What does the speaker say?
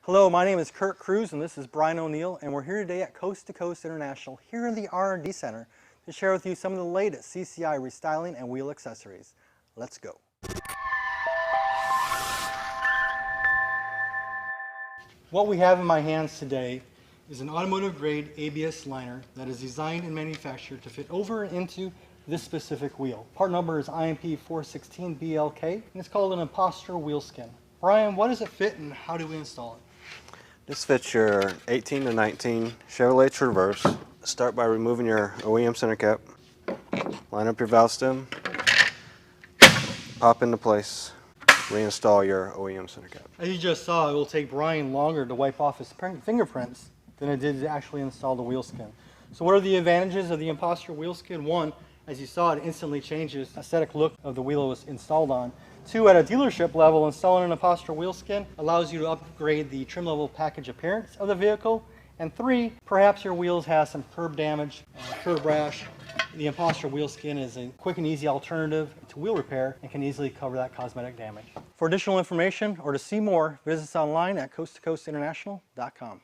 Hello, my name is Kurt Cruz and this is Brian O'Neill, and we're here today at Coast to Coast International here in the R&D Center to share with you some of the latest CCI restyling and wheel accessories. Let's go. What we have in my hands today is an automotive grade ABS liner that is designed and manufactured to fit over and into this specific wheel. Part number is IMP416BLK and it's called an Impostor wheel skin. Brian, what does it fit and how do we install it? This fits your 18 to 19 Chevrolet Traverse. Start by removing your OEM center cap. Line up your valve stem. Pop into place. Reinstall your OEM center cap. As you just saw, it will take Brian longer to wipe off his fingerprints than it did to actually install the wheel skin. So what are the advantages of the Impostor wheel skin? One, as you saw, it instantly changes the aesthetic look of the wheel it was installed on. Two, at a dealership level, installing an Impostor wheel skin allows you to upgrade the trim level package appearance of the vehicle. And three, perhaps your wheels have some curb damage, curb rash. The Impostor wheel skin is a quick and easy alternative to wheel repair and can easily cover that cosmetic damage. For additional information or to see more, visit us online at coasttocoastinternational.com.